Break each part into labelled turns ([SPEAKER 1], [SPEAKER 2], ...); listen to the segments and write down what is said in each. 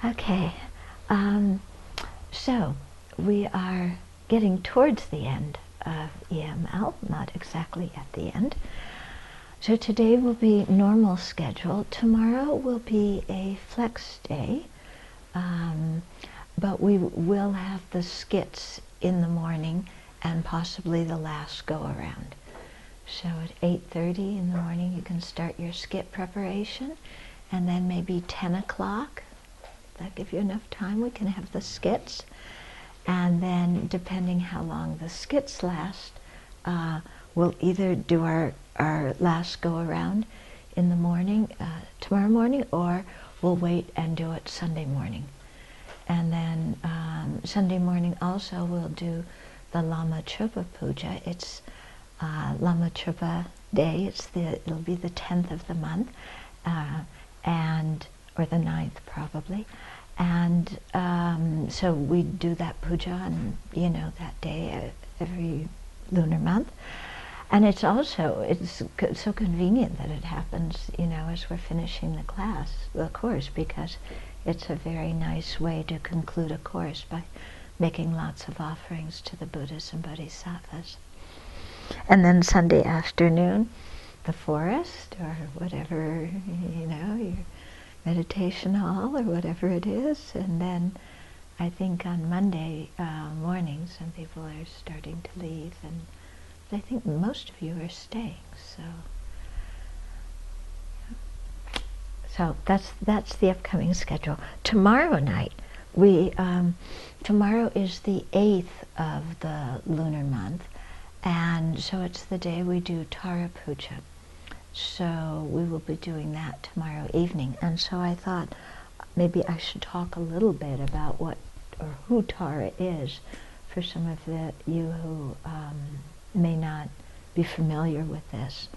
[SPEAKER 1] Okay, so we are getting towards the end of EML, not exactly at the end. So today will be normal schedule. Tomorrow will be a flex day, but we will have the skits in the morning and possibly the last go around. So at 8:30 in the morning you can start your skit preparation, and then maybe 10 o'clock, that give you enough time, we can have the skits. And then depending how long the skits last, we'll either do our last go around in the morning, tomorrow morning, or we'll wait and do it Sunday morning. And then Sunday morning also we'll do the Lama Chupa Puja. It's Lama Chupa Day. It'll be the 10th of the month, or the 9th probably. And so we do that puja on, that day every lunar month. And it's so convenient that it happens, as we're finishing the course, because it's a very nice way to conclude a course by making lots of offerings to the Buddhas and Bodhisattvas. And then Sunday afternoon, the forest, or whatever, your meditation hall, or whatever it is. And then I think on Monday morning, some people are starting to leave, and I think most of you are staying. So that's the upcoming schedule. Tomorrow night, tomorrow is the 8th of the lunar month, and so it's the day we do Tara Puja. So we will be doing that tomorrow evening. And so I thought maybe I should talk a little bit about who Tara is for some of you who may not be familiar with this.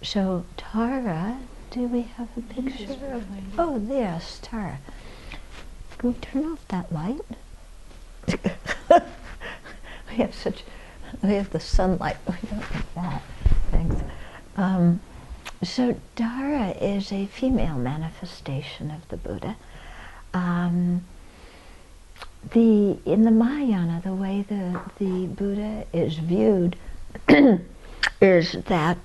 [SPEAKER 1] So Tara, do we have a picture of? Oh, yes, Tara. Can we turn off that light? we have the sunlight. We don't have that. Thanks. So Tara is a female manifestation of the Buddha. In the Mahayana, the way the Buddha is viewed is that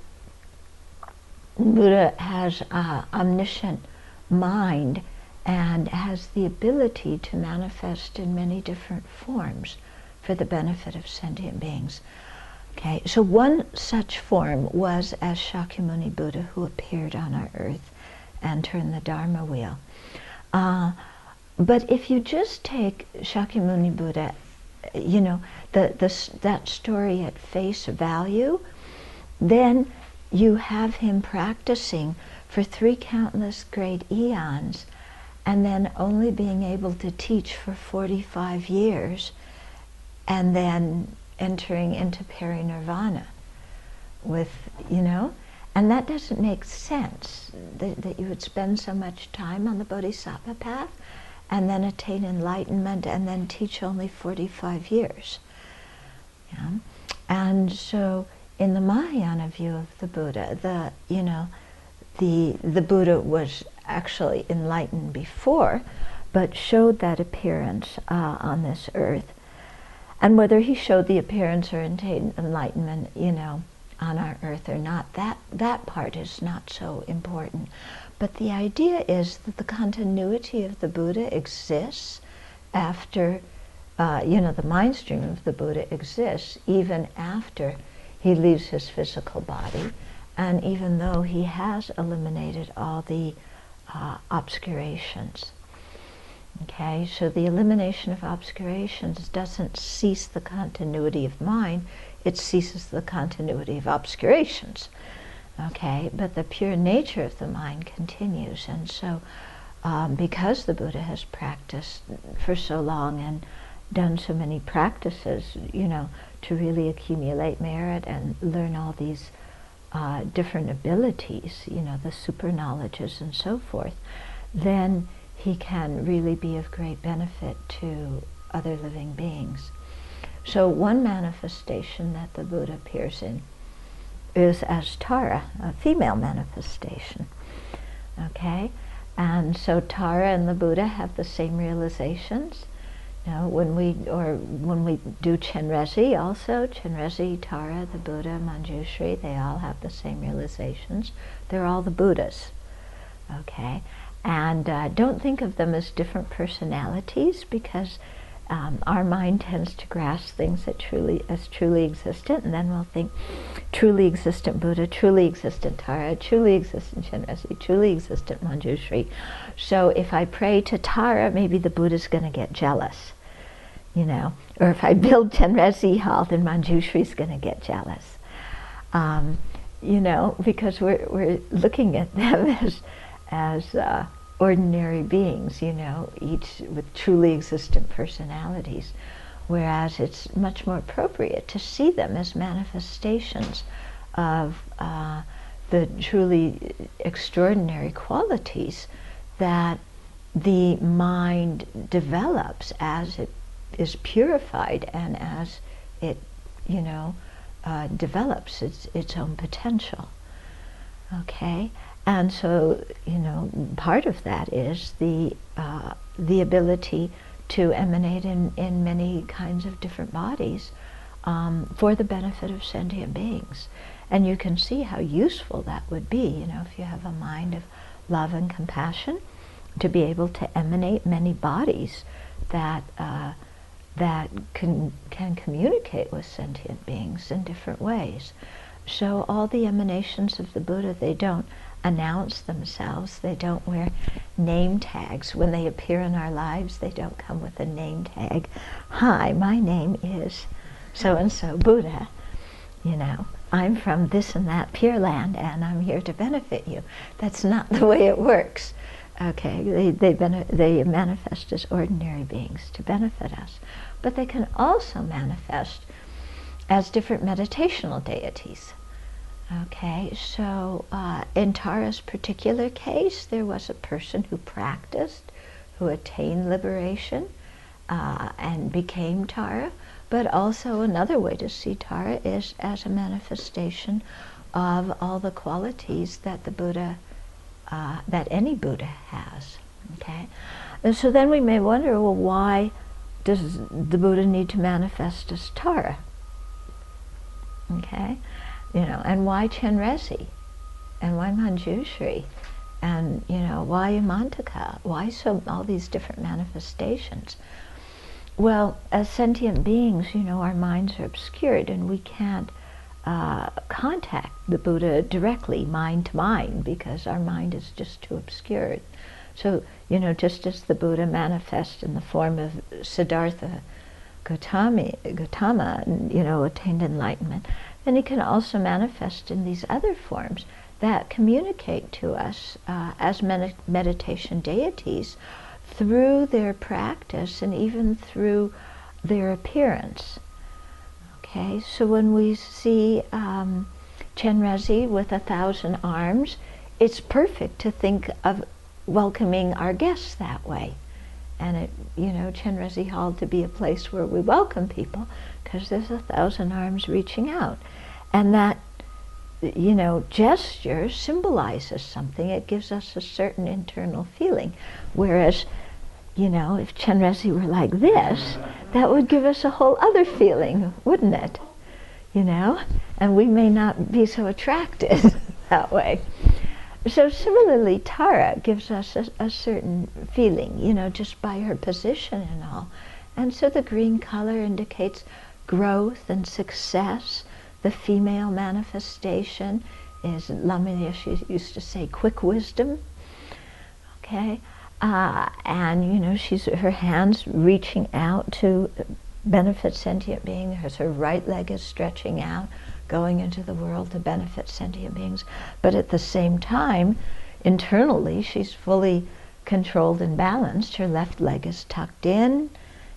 [SPEAKER 1] Buddha has an omniscient mind and has the ability to manifest in many different forms for the benefit of sentient beings. Okay, so one such form was as Shakyamuni Buddha, who appeared on our earth and turned the Dharma wheel. But if you just take Shakyamuni Buddha, that story at face value, then you have him practicing for 3 countless great eons, and then only being able to teach for 45 years, and then entering into parinirvana and that doesn't make sense, that you would spend so much time on the Bodhisattva path and then attain enlightenment and then teach only 45 years. Yeah? And so in the Mahayana view of the Buddha, the Buddha was actually enlightened before, but showed that appearance on this earth. And whether he showed the appearance or attained enlightenment, on our earth or not, that part is not so important. But the idea is that the continuity of the Buddha exists after, the mind stream of the Buddha exists even after he leaves his physical body, and even though he has eliminated all the obscurations. Okay, so the elimination of obscurations doesn't cease the continuity of mind, it ceases the continuity of obscurations. Okay, but the pure nature of the mind continues. And so because the Buddha has practiced for so long and done so many practices, to really accumulate merit and learn all these different abilities, the super knowledges and so forth, then he can really be of great benefit to other living beings. So one manifestation that the Buddha appears in is as Tara, a female manifestation. Okay? And so Tara and the Buddha have the same realizations. You know, when we do Chenrezig also, Chenrezig, Tara, the Buddha, Manjushri, they all have the same realizations. They're all the Buddhas, okay? And don't think of them as different personalities, because our mind tends to grasp things that truly existent, and then we'll think truly existent Buddha, truly existent Tara, truly existent Chenrezig, truly existent Manjushri. So if I pray to Tara, maybe the Buddha's going to get jealous, you know, or if I build Chenrezig hall, then Manjushri's going to get jealous, you know, because we're looking at them as ordinary beings, you know, each with truly existent personalities, whereas it's much more appropriate to see them as manifestations of the truly extraordinary qualities that the mind develops as it is purified and as it, you know, develops its own potential. Okay? And so, you know, part of that is the ability to emanate in many kinds of different bodies for the benefit of sentient beings. And you can see how useful that would be, you know, if you have a mind of love and compassion, to be able to emanate many bodies that can communicate with sentient beings in different ways. So all the emanations of the Buddha, they don't announce themselves, they don't wear name tags. When they appear in our lives, they don't come with a name tag. Hi, my name is so-and-so Buddha, you know, I'm from this and that Pure Land and I'm here to benefit you. That's not the way it works. Okay, they manifest as ordinary beings to benefit us. But they can also manifest as different meditational deities. Okay, so in Tara's particular case, there was a person who practiced, who attained liberation and became Tara. But also another way to see Tara is as a manifestation of all the qualities that the Buddha, that any Buddha has. Okay, and so then we may wonder, well, why does the Buddha need to manifest as Tara? Okay. You know, and why Chenrezig? And why Manjushri? And, you know, why Imantaka? Why all these different manifestations? Well, as sentient beings, you know, our minds are obscured and we can't contact the Buddha directly, mind to mind, because our mind is just too obscured. So, you know, just as the Buddha manifests in the form of Siddhartha Gautama, you know, attained enlightenment, then he can also manifest in these other forms that communicate to us as meditation deities through their practice and even through their appearance. Okay, so when we see Chenrezig with 1,000 arms, it's perfect to think of welcoming our guests that way. And it, you know, Chenrezig Hall to be a place where we welcome people, because there's 1,000 arms reaching out. And that, you know, gesture symbolizes something. It gives us a certain internal feeling. Whereas, you know, if Chenrezig were like this, that would give us a whole other feeling, wouldn't it? You know? And we may not be so attracted that way. So similarly, Tara gives us a certain feeling, you know, just by her position and all. And so the green color indicates growth and success. The female manifestation is, Lamia used to say, quick wisdom. Okay? And, you know, her hands reaching out to benefit sentient beings. Her right leg is stretching out, going into the world to benefit sentient beings. But at the same time, internally, she's fully controlled and balanced. Her left leg is tucked in,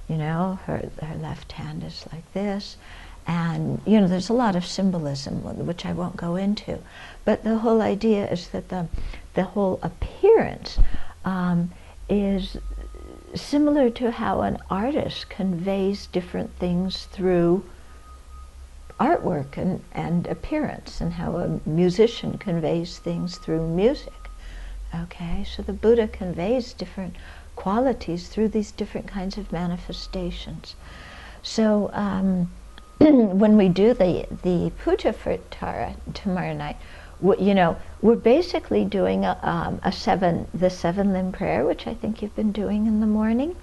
[SPEAKER 1] you know, her left hand is like this. And, you know, there's a lot of symbolism, which I won't go into. But the whole idea is that the whole appearance is similar to how an artist conveys different things through artwork and appearance, and how a musician conveys things through music. Okay, so the Buddha conveys different qualities through these different kinds of manifestations. So when we do the puja for Tara tomorrow night, we're basically doing the seven limb prayer, which I think you've been doing in the morning.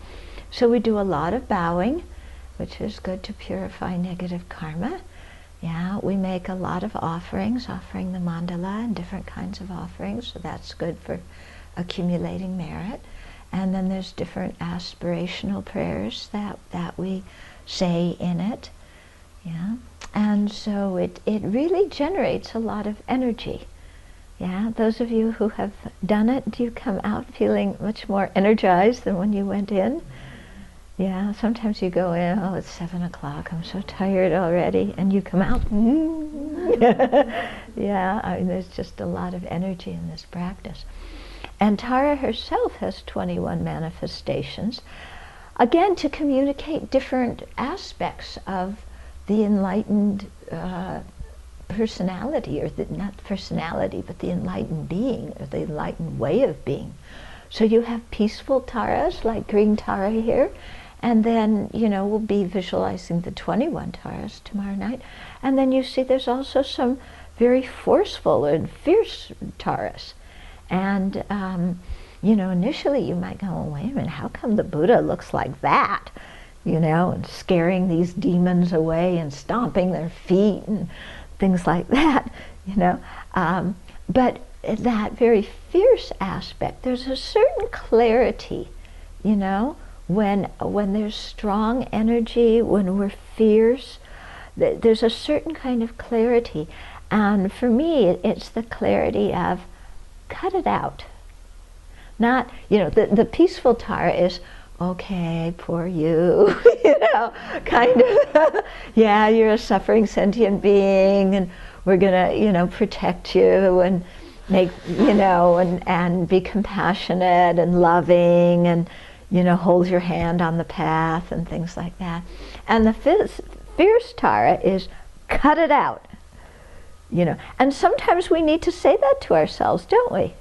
[SPEAKER 1] So we do a lot of bowing, which is good to purify negative karma. Yeah, we make a lot of offerings, offering the mandala and different kinds of offerings, so that's good for accumulating merit. And then there's different aspirational prayers that we say in it. Yeah, and so it really generates a lot of energy. Yeah, those of you who have done it, do you come out feeling much more energized than when you went in? Yeah, sometimes you go in, oh, it's 7 o'clock, I'm so tired already, and you come out, yeah, I mean, there's just a lot of energy in this practice. And Tara herself has 21 manifestations, again, to communicate different aspects of the enlightened personality, or not personality, but the enlightened being, or the enlightened way of being. So you have peaceful Taras, like green Tara here, and then, we'll be visualizing the 21 Taras tomorrow night. And then you see there's also some very forceful and fierce Taras. And, initially you might go, well, wait a minute, how come the Buddha looks like that? And scaring these demons away and stomping their feet and things like that, But that very fierce aspect, there's a certain clarity, when there's strong energy, when we're fierce, there's a certain kind of clarity. And for me, it's the clarity of, cut it out. Not, the peaceful Tara is, okay, poor you, kind of, yeah, you're a suffering sentient being, and we're gonna, protect you and make, and be compassionate and loving, and, hold your hand on the path and things like that. And the fierce Tara is, cut it out, And sometimes we need to say that to ourselves, don't we?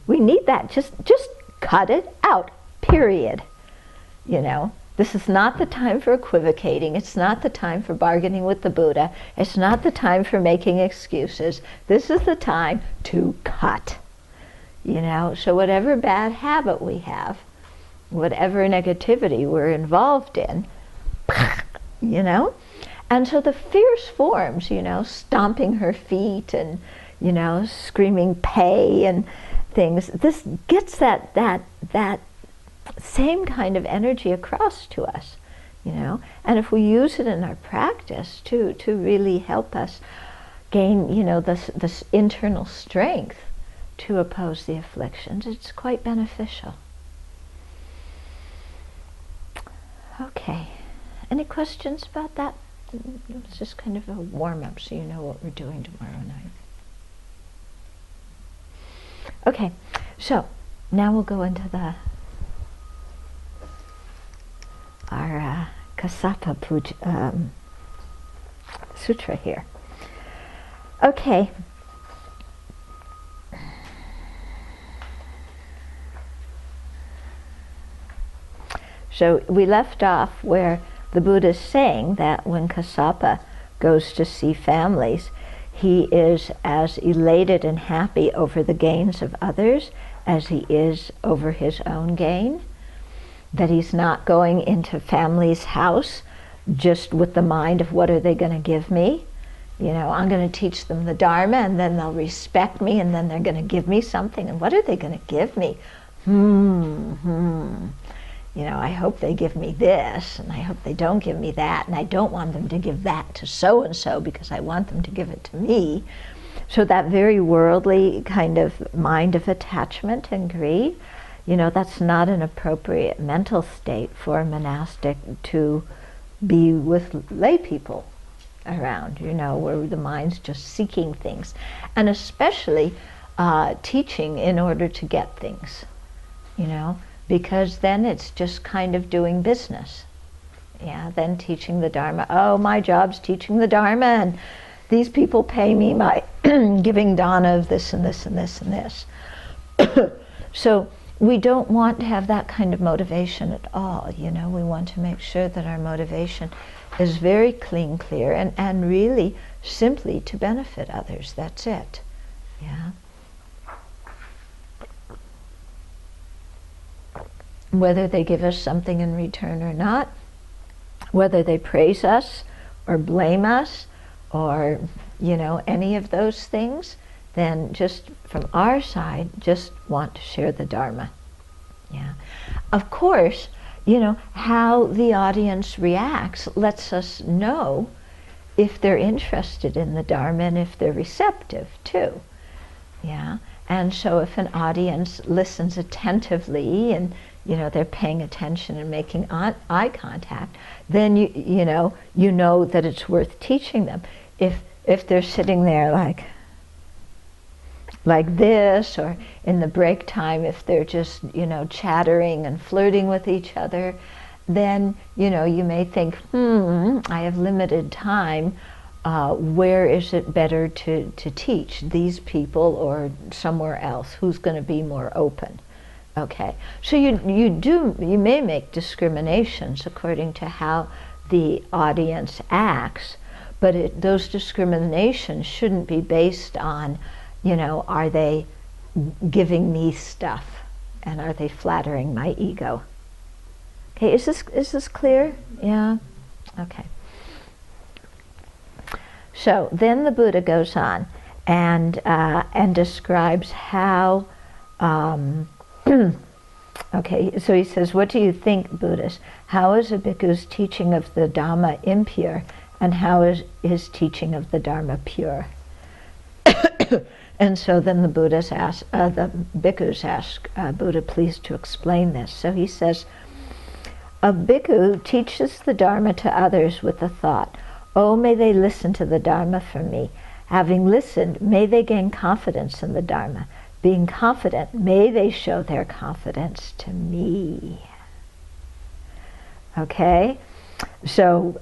[SPEAKER 1] We need that, just cut it out. Period. This is not the time for equivocating. It's not the time for bargaining with the Buddha. It's not the time for making excuses. This is the time to cut. So whatever bad habit we have, whatever negativity we're involved in, And so the fierce forms, stomping her feet and, screaming pay and things, this gets that same kind of energy across to us, and if we use it in our practice to really help us gain, this internal strength to oppose the afflictions, it's quite beneficial. Okay, any questions about that? It's just kind of a warm-up so you know what we're doing tomorrow night. Okay, so now we'll go into our Kassapa Puja, Sutra here. Okay. So we left off where the Buddha is saying that when Kassapa goes to see families, he is as elated and happy over the gains of others as he is over his own gain. That he's not going into family's house just with the mind of what are they going to give me. I'm going to teach them the Dharma, and then they'll respect me, and then they're going to give me something. And what are they going to give me? I hope they give me this, and I hope they don't give me that, and I don't want them to give that to so-and-so because I want them to give it to me. So that very worldly kind of mind of attachment and greed, that's not an appropriate mental state for a monastic to be with lay people around, where the mind's just seeking things. And especially teaching in order to get things, because then it's just kind of doing business. Yeah, then teaching the Dharma. Oh, my job's teaching the Dharma, and these people pay me by giving dana of this and this and this and this. So we don't want to have that kind of motivation at all. You know, we want to make sure that our motivation is very clean, clear, and really simply to benefit others. That's it. Yeah. Whether they give us something in return or not, whether they praise us or blame us or, you know, any of those things, then just from our side, just want to share the Dharma. Yeah. Of course, you know, how the audience reacts lets us know if they're interested in the Dharma and if they're receptive too. Yeah. And so if an audience listens attentively and, you know, they're paying attention and making eye contact, then you know that it's worth teaching them. If they're sitting there like this, or in the break time, if they're just, you know, chattering and flirting with each other, then, you know, you may think, I have limited time. Where is it better to teach? These people or somewhere else? Who's going to be more open? Okay, so you may make discriminations according to how the audience acts, but those discriminations shouldn't be based on, you know, are they giving me stuff and are they flattering my ego? Okay, is this clear? Yeah. Okay. So then the Buddha goes on and describes how. Okay, so he says, what do you think, Buddhist? How is a bhikkhu's teaching of the Dhamma impure, and how is his teaching of the Dharma pure? And so then the bhikkhus ask Buddha, please to explain this. So he says, a bhikkhu teaches the Dharma to others with the thought, oh, may they listen to the Dharma from me. Having listened, may they gain confidence in the Dharma. Being confident, may they show their confidence to me. Okay? So,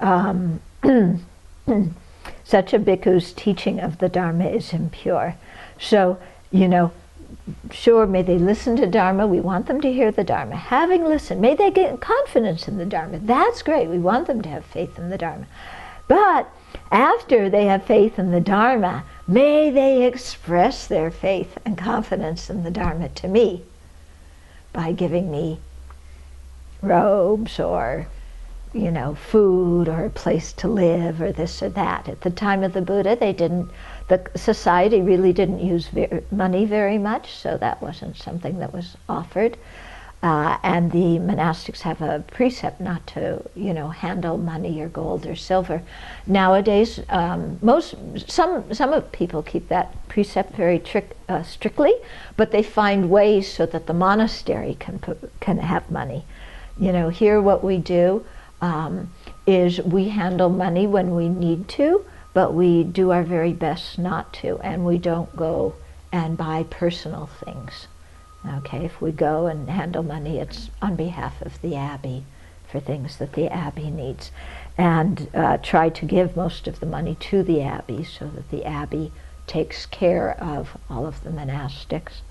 [SPEAKER 1] such a bhikkhu's teaching of the Dharma is impure. So, you know, sure, may they listen to Dharma. We want them to hear the Dharma. Having listened, may they get confidence in the Dharma. That's great. We want them to have faith in the Dharma. But after they have faith in the Dharma, may they express their faith and confidence in the Dharma to me by giving me robes or, you know, food or a place to live or this or that. At the time of the Buddha, the society really didn't use money very much, so that wasn't something that was offered. And the monastics have a precept not to, you know, handle money or gold or silver. Nowadays, some people keep that precept very strictly, but they find ways so that the monastery can have money. You know, here what we do is we handle money when we need to, but we do our very best not to, and we don't go and buy personal things. Okay, if we go and handle money, it's on behalf of the Abbey for things that the Abbey needs, and try to give most of the money to the Abbey so that the Abbey takes care of all of the monastics.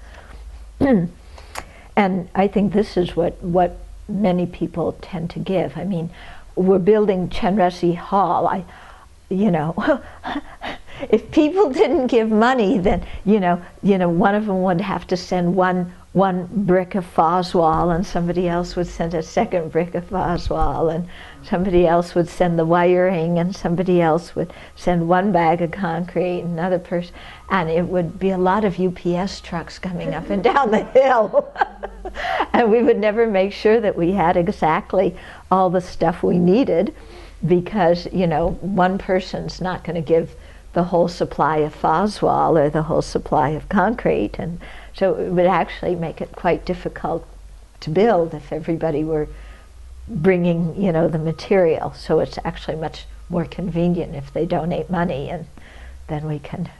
[SPEAKER 1] And I think this is what many people tend to give. I mean, we're building Chenrezig Hall. You know, if people didn't give money, then you know, one of them would have to send one brick of Foswall, and somebody else would send a second brick of Foswall, and somebody else would send the wiring, and somebody else would send one bag of concrete, another person, and it would be a lot of UPS trucks coming up and down the hill. And we would never make sure that we had exactly all the stuff we needed, because, you know, one person's not going to give the whole supply of Foswall or the whole supply of concrete, and so it would actually make it quite difficult to build if everybody were bringing, you know, the material. So it's actually much more convenient if they donate money, and then we can,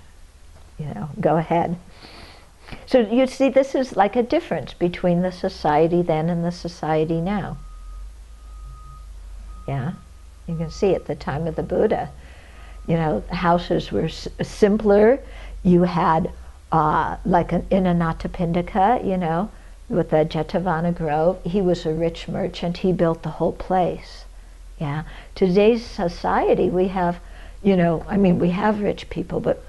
[SPEAKER 1] you know, go ahead. So you see, this is like a difference between the society then and the society now. Yeah, you can see at the time of the Buddha, you know, houses were simpler. You had like in Anathapindika, you know, with the Jetavana Grove. He was a rich merchant. He built the whole place. Yeah. Today's society, we have, you know, I mean, we have rich people, but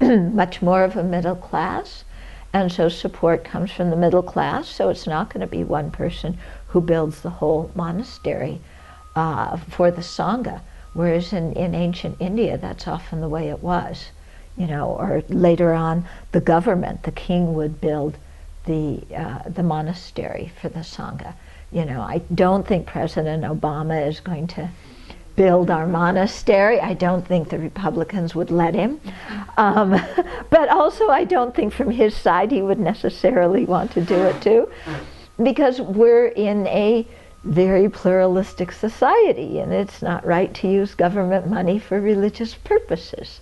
[SPEAKER 1] much more of a middle class. And so support comes from the middle class. So it's not going to be one person who builds the whole monastery for the Sangha. Whereas in ancient India, that's often the way it was. You know, or later on, the government, the king would build the monastery for the Sangha. You know, I don't think President Obama is going to build our monastery. I don't think the Republicans would let him. But also I don't think from his side he would necessarily want to do it too, because we're in a very pluralistic society and it's not right to use government money for religious purposes.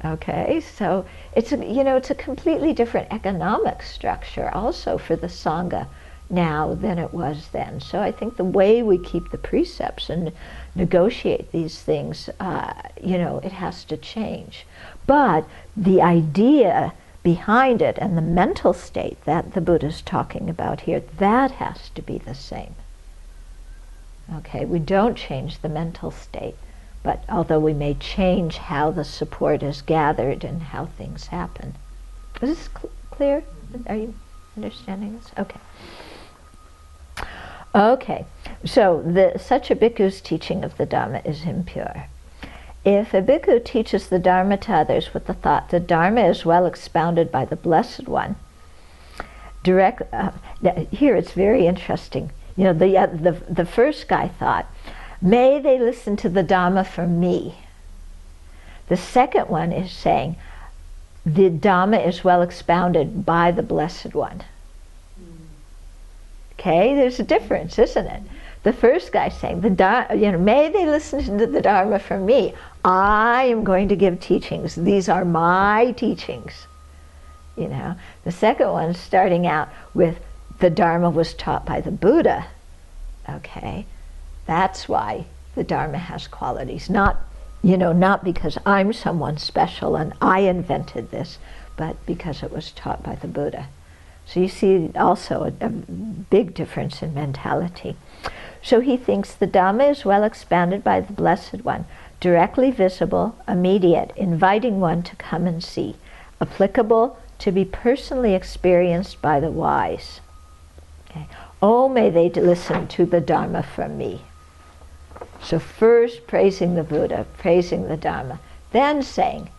[SPEAKER 1] Okay, so it's a completely different economic structure also for the Sangha now than it was then. So I think the way we keep the precepts and negotiate these things, it has to change. But the idea behind it and the mental state that the Buddha's talking about here, that has to be the same. Okay, we don't change the mental state, but although we may change how the support is gathered and how things happen. Is this clear? Are you understanding this? Okay. Okay, so such a bhikkhu's teaching of the Dharma is impure. If a bhikkhu teaches the Dharma to others with the thought the Dharma is well expounded by the Blessed One, here it's very interesting. You know, the first guy thought, may they listen to the Dhamma from me. The second one is saying, the Dhamma is well expounded by the Blessed One. Okay, there's a difference, isn't it? The first guy saying, may they listen to the Dharma from me. I am going to give teachings. These are my teachings. You know, the second one starting out with the Dharma was taught by the Buddha. Okay, that's why the Dharma has qualities. Not because I'm someone special and I invented this, but because it was taught by the Buddha. So you see also a big difference in mentality. So he thinks the Dhamma is well expounded by the Blessed One, directly visible, immediate, inviting one to come and see, applicable to be personally experienced by the wise. Okay. Oh, may they listen to the Dharma from me. So first praising the Buddha, praising the Dharma, then saying,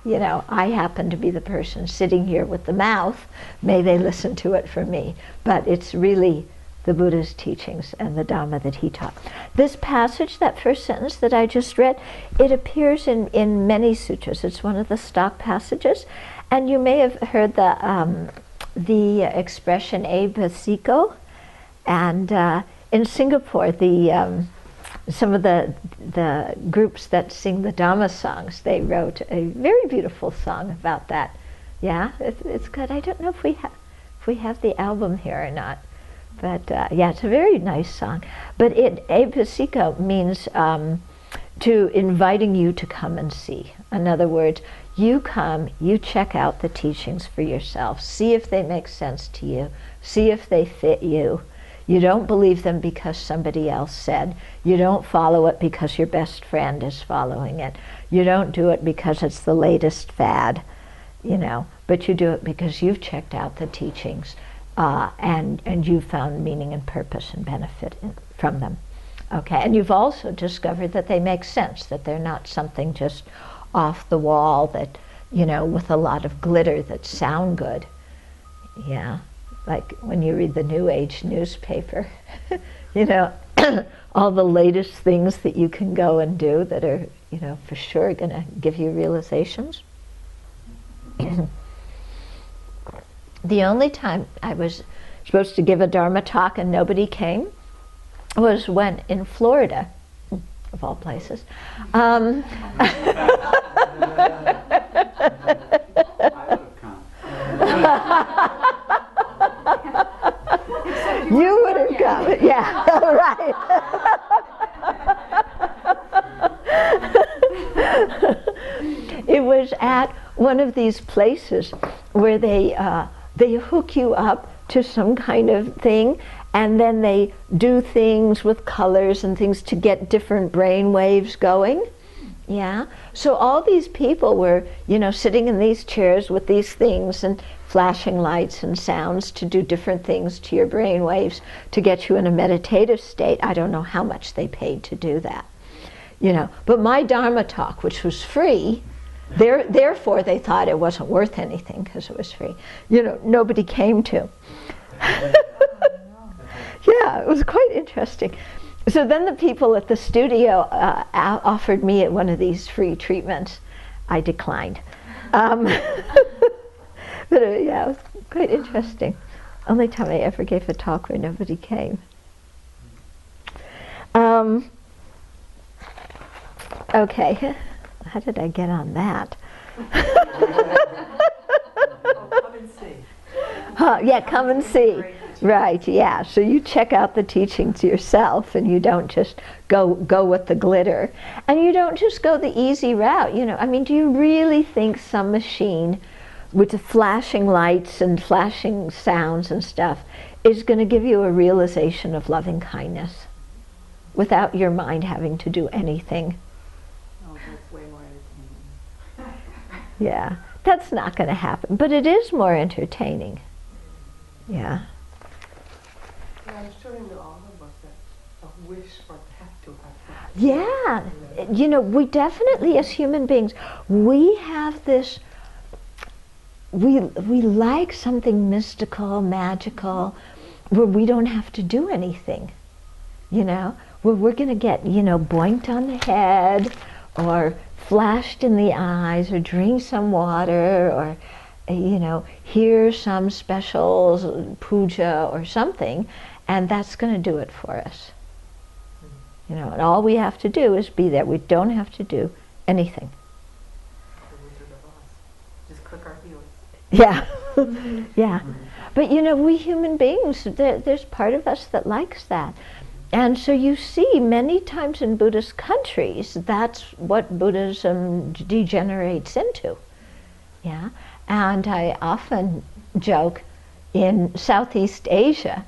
[SPEAKER 1] I happen to be the person sitting here with the mouth, may they listen to it from me. But it's really the Buddha's teachings and the Dhamma that he taught. This passage, that first sentence that I just read, it appears in many sutras. It's one of the stock passages. And you may have heard the expression Abbey. And in Singapore, some of the groups that sing the Dhamma songs, they wrote a very beautiful song about that. Yeah, it's good. I don't know if we have the album here or not, but yeah, it's a very nice song. But Abbey means to inviting you to come and see. In other words, you come, you check out the teachings for yourself, see if they make sense to you, see if they fit you. You don't believe them because somebody else said. You don't follow it because your best friend is following it. You don't do it because it's the latest fad, but you do it because you've checked out the teachings and you've found meaning and purpose and benefit from them. Okay, and you've also discovered that they make sense, that they're not something just off the wall that, with a lot of glitter that sound good. Yeah. Like when you read the New Age newspaper, all the latest things that you can go and do that are, for sure going to give you realizations. The only time I was supposed to give a Dharma talk and nobody came was when in Florida, of all places.
[SPEAKER 2] I would have come.
[SPEAKER 1] You would have come, yeah, right. It was at one of these places where they hook you up to some kind of thing, and then they do things with colors and things to get different brain waves going. Yeah. So all these people were, you know, sitting in these chairs with these things and flashing lights and sounds to do different things to your brain waves to get you in a meditative state. I don't know how much they paid to do that, you know. But my Dharma talk, which was free, therefore they thought it wasn't worth anything because it was free. You know, nobody came to. Yeah, it was quite interesting. So then the people at the studio offered me one of these free treatments. I declined. But yeah, it was quite interesting. Only time I ever gave a talk where nobody came. Okay, how did I get on that?
[SPEAKER 2] Come and see.
[SPEAKER 1] Yeah, come and see. Right, yeah. So you check out the teachings yourself, and you don't just go with the glitter. And you don't just go the easy route, you know. I mean, do you really think some machine with the flashing lights and flashing sounds and stuff is going to give you a realization of loving kindness without your mind having to do anything?
[SPEAKER 2] Oh, that's way more entertaining.
[SPEAKER 1] Yeah, that's not going to happen, but it is more entertaining. Yeah.
[SPEAKER 2] I'm sure in all of us that a wish for that to happen.
[SPEAKER 1] Yeah, you know, we definitely as human beings, we have this, we like something mystical, magical, where we don't have to do anything, you know, where we're going to get, you know, boinked on the head, or flashed in the eyes, or drink some water, or, you know, hear some special puja or something, and that's going to do it for us. You know, and all we have to do is be there. We don't have to do anything.
[SPEAKER 2] The Wizard of Oz. Just click our heels.
[SPEAKER 1] Yeah, yeah. But you know, we human beings, there's part of us that likes that. And so you see many times in Buddhist countries, that's what Buddhism degenerates into. Yeah. And I often joke, in Southeast Asia,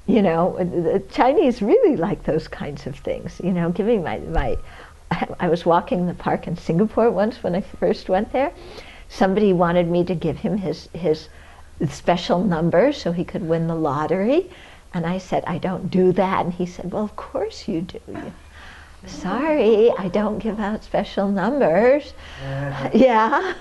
[SPEAKER 1] you know, the Chinese really like those kinds of things. You know, giving I was walking in the park in Singapore once when I first went there. Somebody wanted me to give him his special number so he could win the lottery. And I said, I don't do that. And he said, well, of course you do. Sorry, I don't give out special numbers. Yeah.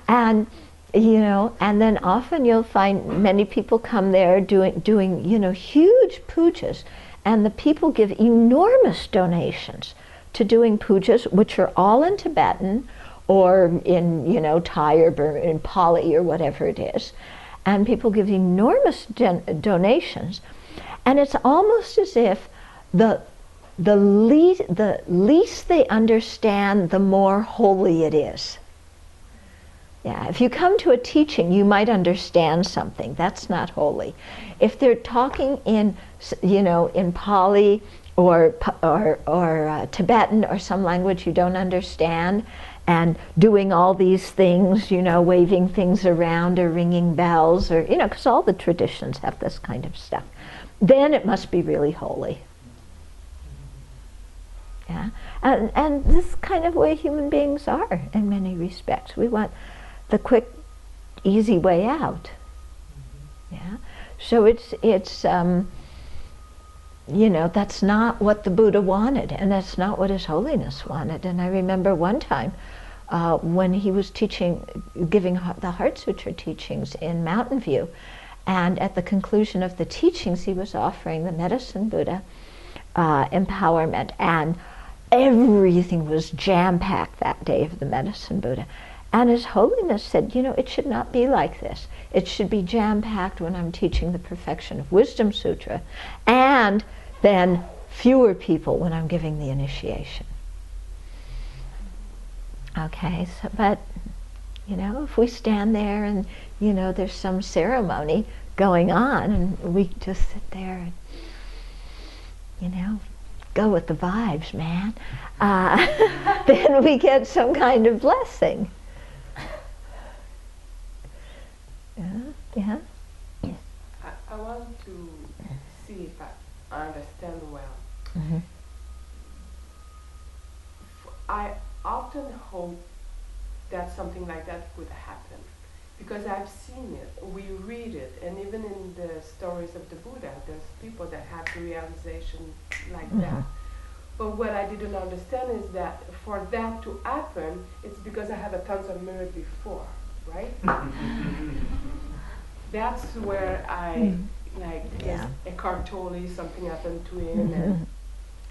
[SPEAKER 1] And you know, and then often you'll find many people come there doing you know, huge pujas, and the people give enormous donations to doing pujas, which are all in Tibetan or in, you know, Thai or in Pali or whatever it is, and people give enormous donations, and it's almost as if the least they understand, the more holy it is. Yeah, if you come to a teaching, you might understand something. That's not holy. If they're talking in, you know, in Pali or Tibetan or some language you don't understand, and doing all these things, you know, waving things around or ringing bells, or, you know, because all the traditions have this kind of stuff, then it must be really holy. Yeah, and this is kind of way human beings are in many respects. We want the quick, easy way out. Yeah, so it's you know, that's not what the Buddha wanted, and that's not what His Holiness wanted. And I remember one time when he was giving the Heart Sutra teachings in Mountain View, and at the conclusion of the teachings, he was offering the Medicine Buddha empowerment, and everything was jam-packed that day of the Medicine Buddha. And His Holiness said, you know, it should not be like this. It should be jam-packed when I'm teaching the Perfection of Wisdom Sutra, and then fewer people when I'm giving the initiation. Okay, so, but, you know, if we stand there and, you know, there's some ceremony going on, and we just sit there and, you know, go with the vibes, man, then we get some kind of blessing. Yeah.
[SPEAKER 2] I want to see if I understand well.
[SPEAKER 1] Mm-hmm.
[SPEAKER 2] I often hope that something like that would happen because I've seen it, we read it, and even in the stories of the Buddha, there's people that have realization like that. But what I didn't understand is that for that to happen, it's because I have a tons of mirror before, right? That's where I, like,
[SPEAKER 1] Yeah.
[SPEAKER 2] Eckhart Tolle, something happened to him,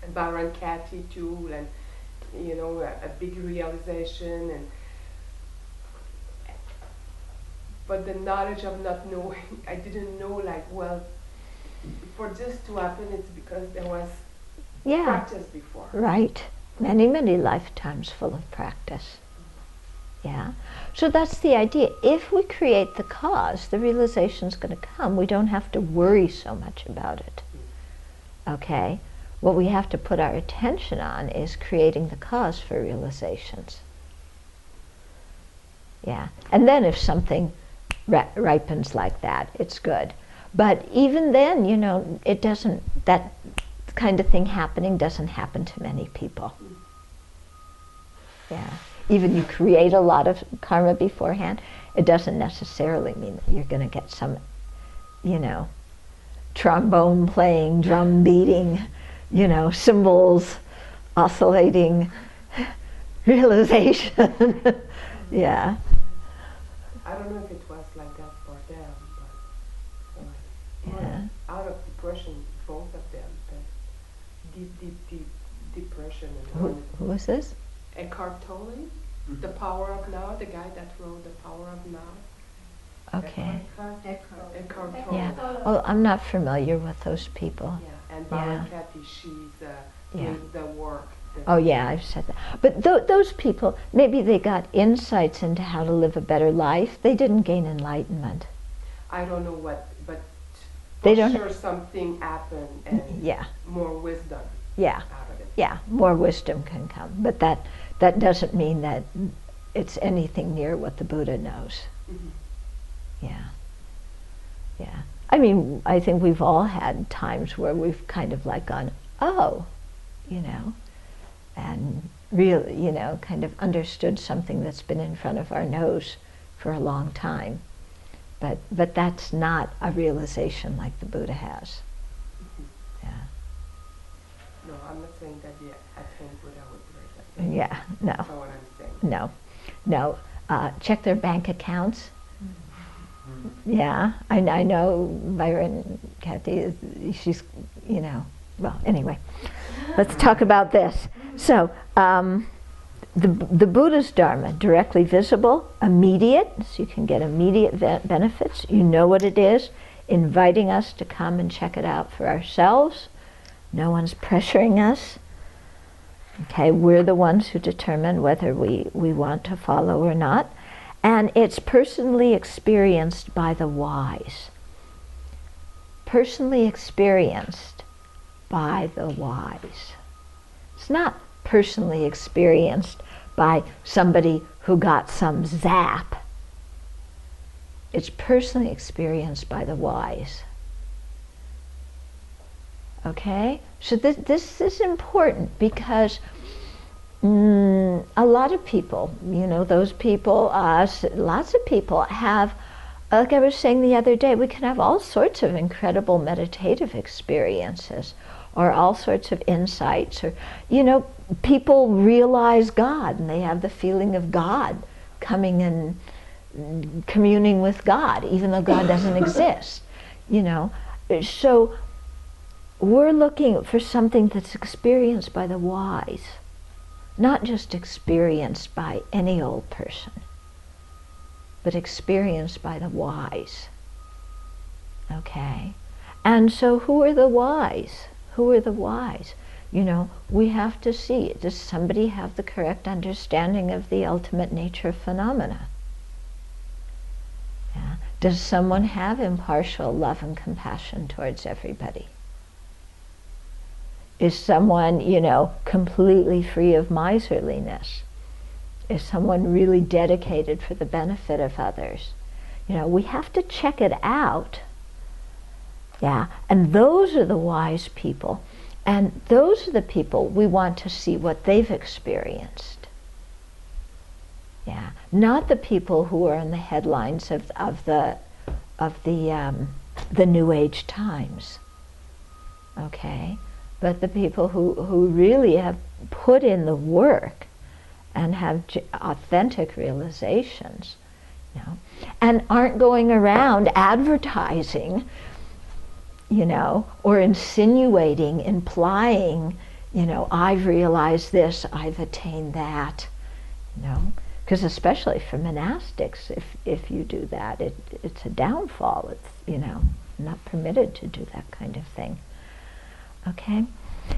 [SPEAKER 2] and Baron Katie too, and you know, a big realization, and but the knowledge of not knowing, I didn't know, like, well, for this to happen, it's because there was practice before.
[SPEAKER 1] Right. Many, many lifetimes full of practice. Yeah. So that's the idea. If we create the cause, the realization's going to come. We don't have to worry so much about it. Okay? What we have to put our attention on is creating the cause for realizations. Yeah. And then if something ripens like that, it's good. But even then, you know, it doesn't, that kind of thing happening doesn't happen to many people. Yeah. Even you create a lot of karma beforehand, it doesn't necessarily mean that you're going to get some, you know, trombone playing, drum beating, you know, cymbals oscillating realization. Yeah.
[SPEAKER 2] I don't know if it was like that for them, but
[SPEAKER 1] Yeah.
[SPEAKER 2] out of depression, both of them, but deep depression. And
[SPEAKER 1] Who was this?
[SPEAKER 2] Eckhart Tolle, The Power of Now, the guy that wrote The Power of Now.
[SPEAKER 1] Okay.
[SPEAKER 2] Eckhart Tolle.
[SPEAKER 1] Yeah. Oh, I'm not familiar with those people.
[SPEAKER 2] Yeah. And Baron Katie, she's doing the work.
[SPEAKER 1] Oh yeah, I've said that. But those people, maybe they got insights into how to live a better life. They didn't gain enlightenment.
[SPEAKER 2] I don't know what, but
[SPEAKER 1] They
[SPEAKER 2] for
[SPEAKER 1] don't-
[SPEAKER 2] sure something happened and
[SPEAKER 1] Yeah.
[SPEAKER 2] more wisdom
[SPEAKER 1] Yeah.
[SPEAKER 2] out of it.
[SPEAKER 1] Yeah. More wisdom can come. But that doesn't mean that it's anything near what the Buddha knows.
[SPEAKER 2] Mhm.
[SPEAKER 1] Yeah. Yeah. I mean, I think we've all had times where we've kind of like gone, oh, you know, and really, you know, kind of understood something that's been in front of our nose for a long time. But that's not a realization like the Buddha has. Yeah.
[SPEAKER 2] No, I'm not saying that the attained Buddha would be like that.
[SPEAKER 1] Yeah, no,
[SPEAKER 2] That's not what I'm saying.
[SPEAKER 1] no. Check their bank accounts. Yeah, I know Byron, Kathy, she's, you know, well, anyway, let's talk about this. So, the Buddha's Dharma, directly visible, immediate, so you can get immediate benefits. You know what it is, inviting us to come and check it out for ourselves. No one's pressuring us. Okay, we're the ones who determine whether we want to follow or not. And it's personally experienced by the wise. Personally experienced by the wise. It's not personally experienced by somebody who got some zap. It's personally experienced by the wise. Okay? So this is important because a lot of people, you know, those people, lots of people have, like I was saying the other day, we can have all sorts of incredible meditative experiences or all sorts of insights, or, you know, people realize God and they have the feeling of God coming and communing with God, even though God doesn't exist, you know. So we're looking for something that's experienced by the wise, not just experienced by any old person, but experienced by the wise. Okay? And so who are the wise? Who are the wise? You know, we have to see, does somebody have the correct understanding of the ultimate nature of phenomena? Yeah. Does someone have impartial love and compassion towards everybody? Is someone, you know, completely free of miserliness? Is someone really dedicated for the benefit of others? You know, we have to check it out. Yeah, and those are the wise people. And those are the people we want to see what they've experienced. Yeah, not the people who are in the headlines of the New Age Times. Okay, but the people who really have put in the work and have authentic realizations, you know, and aren't going around advertising, you know, or insinuating, implying, you know, I've realized this, I've attained that, you know, because especially for monastics, if you do that, it's a downfall. It's, you know, not permitted to do that kind of thing. Okay,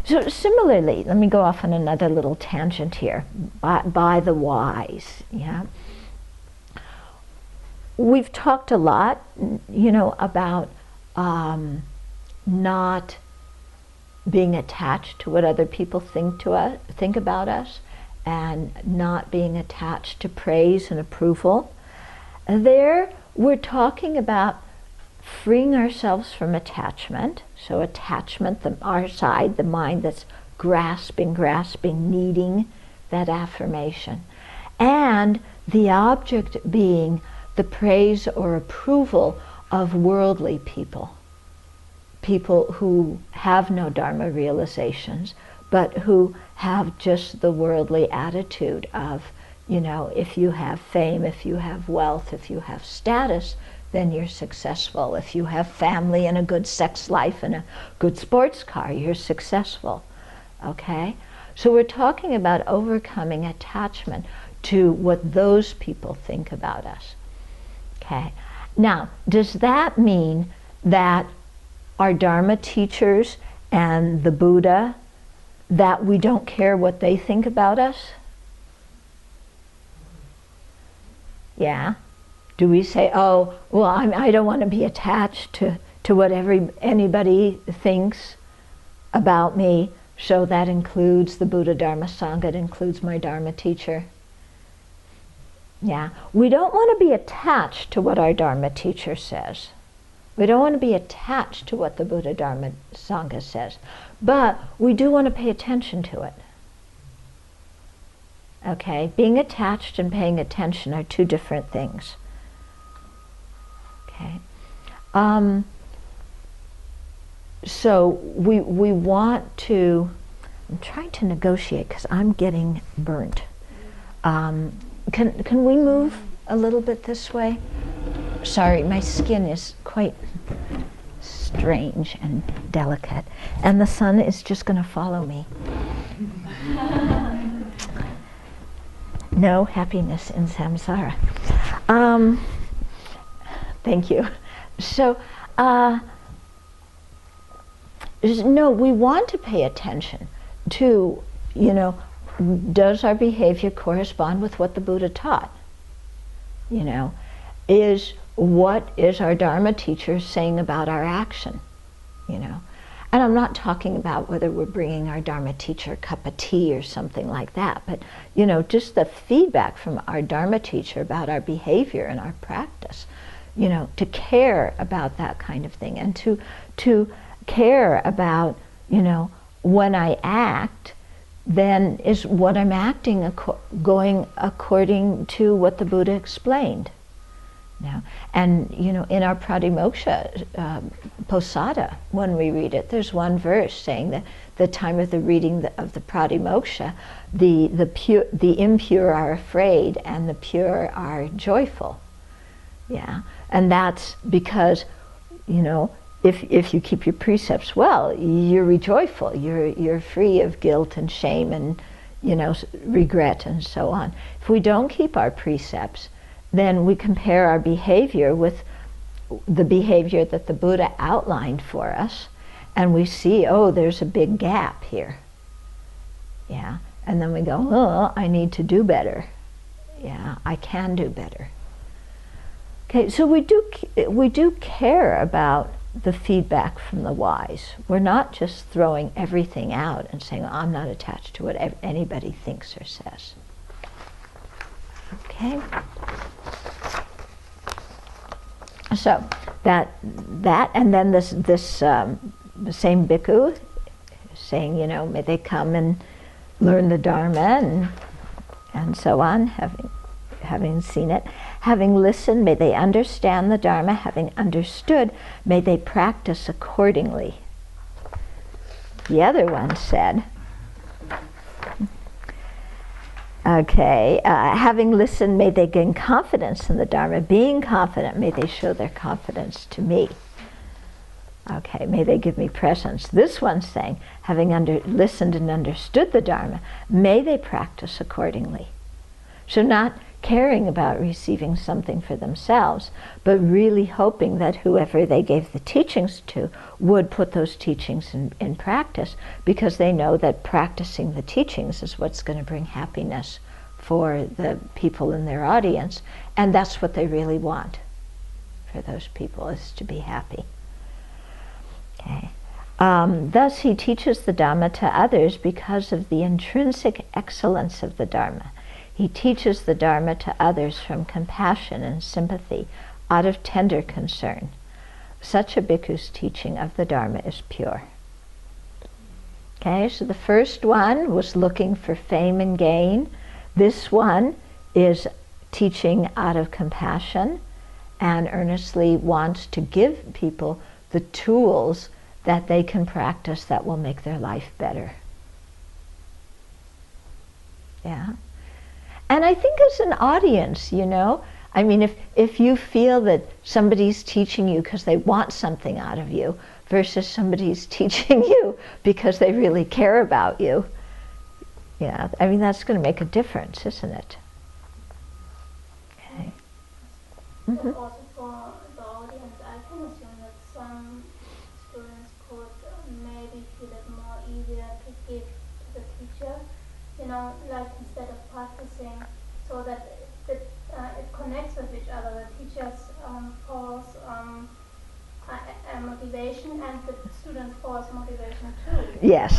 [SPEAKER 1] so similarly, let me go off on another little tangent here. By the wise, yeah. We've talked a lot, you know, about not being attached to what other people think about us, and not being attached to praise and approval. There, we're talking about freeing ourselves from attachment. So attachment, our side, the mind that's grasping, needing that affirmation. And the object being the praise or approval of worldly people. People who have no Dharma realizations, but who have just the worldly attitude of, you know, if you have fame, if you have wealth, if you have status, then you're successful. If you have family and a good sex life and a good sports car, you're successful. Okay? So we're talking about overcoming attachment to what those people think about us. Okay? Now, does that mean that our Dharma teachers and the Buddha, that we don't care what they think about us? Yeah. Do we say, oh, well, I don't want to be attached to what anybody thinks about me, so that includes the Buddha Dharma Sangha, it includes my Dharma teacher? Yeah. We don't want to be attached to what our Dharma teacher says. We don't want to be attached to what the Buddha Dharma Sangha says. But we do want to pay attention to it. Okay? Being attached and paying attention are two different things. Okay? So we want to, I'm trying to negotiate because I'm getting burnt. Can we move a little bit this way? Sorry, my skin is quite strange and delicate, and the sun is just going to follow me. No happiness in samsara. Thank you. So, no, we want to pay attention to, you know, does our behavior correspond with what the Buddha taught? You know, what is our Dharma teacher saying about our action? You know, and I'm not talking about whether we're bringing our Dharma teacher a cup of tea or something like that, but, you know, just the feedback from our Dharma teacher about our behavior and our practice, you know, to care about that kind of thing, and to care about, you know, when I act, then is what I'm acting going according to what the Buddha explained. Now, and you know, in our Pratimoksha Posada, when we read it, there's one verse saying that the time of the reading of the Pratimoksha, the impure are afraid and the pure are joyful. Yeah, and that's because, you know, if you keep your precepts well, you're joyful. You're free of guilt and shame and, you know, regret and so on. If we don't keep our precepts, then we compare our behavior with the behavior that the Buddha outlined for us, and we see, oh, there's a big gap here. Yeah, and then we go, oh, I need to do better. Yeah, I can do better. Okay, so we do care about the feedback from the wise. We're not just throwing everything out and saying, oh, I'm not attached to what anybody thinks or says. Okay. So that and then this the same bhikkhu saying, you know, may they come and learn the Dharma and so on, having seen it. Having listened, may they understand the Dharma. Having understood, may they practice accordingly. The other one said, okay, having listened, may they gain confidence in the Dharma. Being confident, may they show their confidence to me. Okay, may they give me presence. This one's saying, having listened and understood the Dharma, may they practice accordingly. So not caring about receiving something for themselves, but really hoping that whoever they gave the teachings to would put those teachings in practice, because they know that practicing the teachings is what's going to bring happiness for the people in their audience, and that's what they really want for those people, is to be happy. Okay. Thus he teaches the Dhamma to others because of the intrinsic excellence of the Dharma. He teaches the Dharma to others from compassion and sympathy, out of tender concern. Such a bhikkhu's teaching of the Dharma is pure. Okay, so the first one was looking for fame and gain. This one is teaching out of compassion and earnestly wants to give people the tools that they can practice that will make their life better. Yeah. And I think as an audience, you know, I mean, if you feel that somebody's teaching you because they want something out of you versus somebody's teaching you because they really care about you, yeah, I mean, that's going to make a difference, isn't it? Okay. Mm-hmm.
[SPEAKER 3] Also for the audience, I can assume that some students could maybe feel it more easier to give to the teacher, you know, like instead of practicing, so that it connects with each other. The teachers force motivation, and the students force motivation too.
[SPEAKER 1] Yes,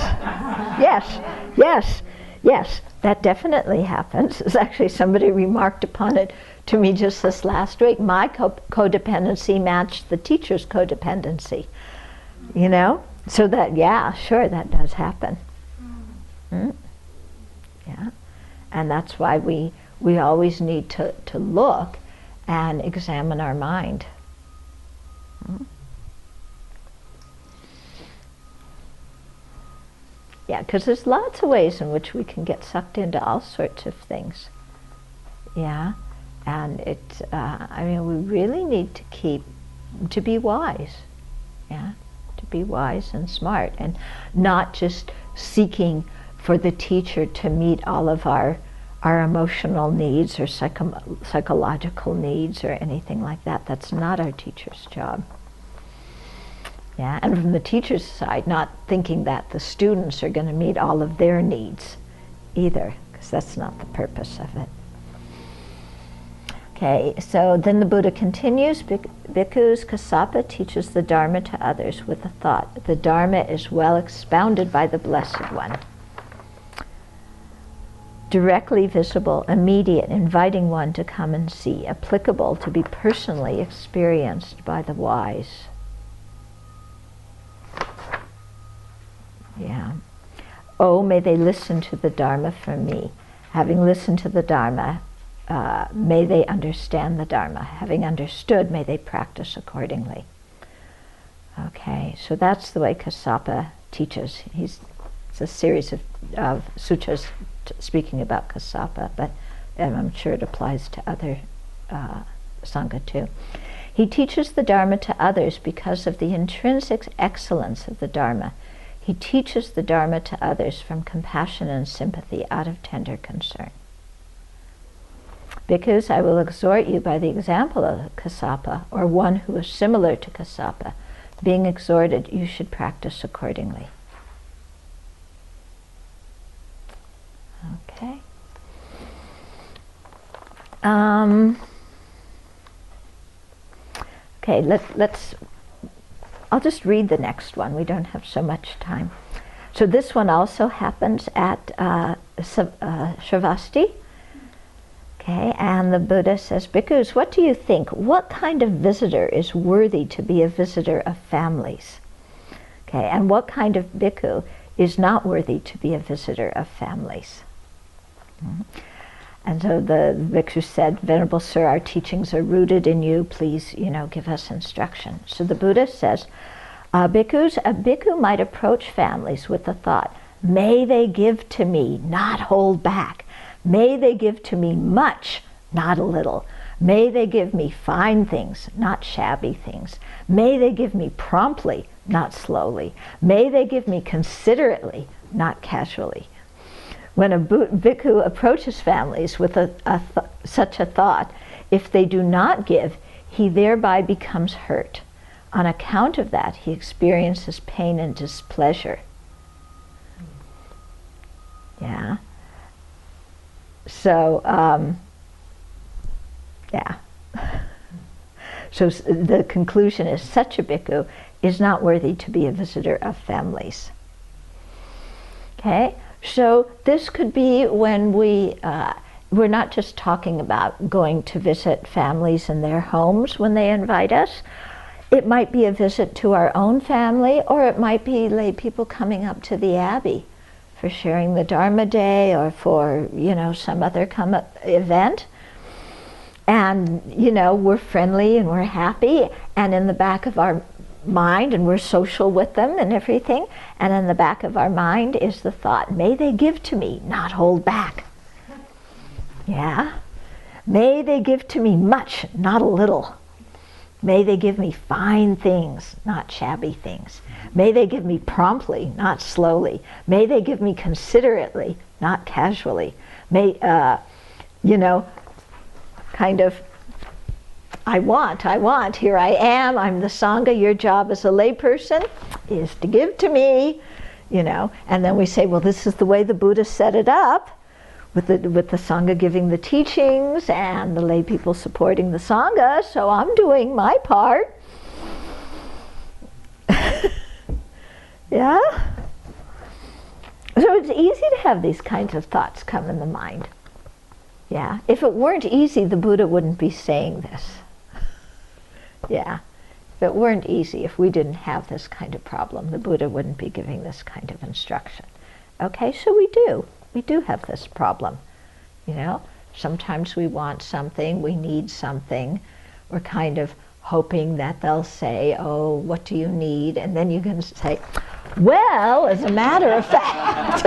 [SPEAKER 1] yes, yes, yes, that definitely happens. It's actually, somebody remarked upon it to me just this last week. My codependency matched the teacher's codependency, you know? So that, yeah, sure, that does happen. Mm. Yeah, and that's why we always need to look and examine our mind. Mm. Yeah, because there's lots of ways in which we can get sucked into all sorts of things. Yeah, and I mean, we really need to be wise. Yeah, to be wise and smart, and not just seeking for the teacher to meet all of our emotional needs or psychological needs or anything like that. That's not our teacher's job. Yeah, and from the teacher's side, not thinking that the students are going to meet all of their needs either, because that's not the purpose of it. Okay, so then the Buddha continues, Bhikkhus, Kassapa teaches the Dharma to others with the thought, the Dharma is well expounded by the Blessed One. Directly visible, immediate, inviting one to come and see, applicable to be personally experienced by the wise. Yeah. Oh, may they listen to the Dharma from me. Having listened to the Dharma, may they understand the Dharma. Having understood, may they practice accordingly. Okay, so that's the way Kassapa teaches. It's a series of sutras speaking about Kassapa, but I'm sure it applies to other Sangha too. He teaches the Dharma to others because of the intrinsic excellence of the Dharma. He teaches the Dharma to others from compassion and sympathy, out of tender concern. Because I will exhort you by the example of Kassapa, or one who is similar to Kassapa. Being exhorted, you should practice accordingly. Okay. Okay, let's I'll just read the next one. We don't have so much time. So this one also happens at Sravasti. Okay, and the Buddha says, bhikkhus, what do you think? What kind of visitor is worthy to be a visitor of families? Okay, and what kind of bhikkhu is not worthy to be a visitor of families? And so the bhikshu said, Venerable Sir, our teachings are rooted in you. Please, give us instruction. So the Buddha says, bhikkhus, a bhikkhu might approach families with the thought, may they give to me, not hold back. May they give to me much, not a little. May they give me fine things, not shabby things. May they give me promptly, not slowly. May they give me considerately, not casually. When a bhikkhu approaches families with such a thought, if they do not give, he thereby becomes hurt. On account of that, he experiences pain and displeasure. Yeah. So, So the conclusion is such a bhikkhu is not worthy to be a visitor of families. Okay, so this could be when we're not just talking about going to visit families in their homes when they invite us. It might be a visit to our own family, or it might be lay people coming up to the Abbey for sharing the Dharma Day or for, some other event. And, we're friendly and we're happy, and in the back of our mind, and we're social with them and everything, and in the back of our mind is the thought, may they give to me, not hold back. Yeah? May they give to me much, not a little. May they give me fine things, not shabby things. May they give me promptly, not slowly. May they give me considerately, not casually. May, kind of, I want, here I am, I'm the Sangha, your job as a layperson is to give to me, and then we say, well, this is the way the Buddha set it up, with the Sangha giving the teachings and the lay people supporting the Sangha, so I'm doing my part. Yeah? So it's easy to have these kinds of thoughts come in the mind. Yeah? If it weren't easy, the Buddha wouldn't be saying this. Yeah? If it weren't easy, if we didn't have this kind of problem, the Buddha wouldn't be giving this kind of instruction. Okay, so we do have this problem. Sometimes we want something, we need something, we're kind of hoping that they'll say, oh, what do you need? And then you can say, well, as a matter of fact,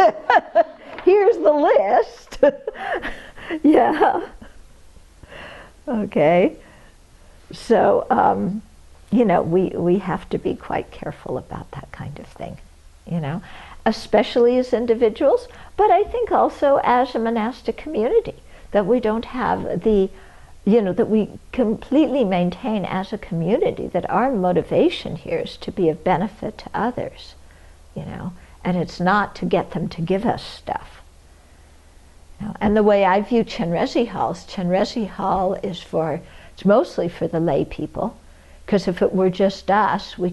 [SPEAKER 1] here's the list. Yeah. Okay. So, we have to be quite careful about that kind of thing, especially as individuals, but I think also as a monastic community, that we don't have that we completely maintain as a community that our motivation here is to be of benefit to others, and it's not to get them to give us stuff. And the way I view Chenrezig Hall is it's mostly for the lay people, because if it were just us, we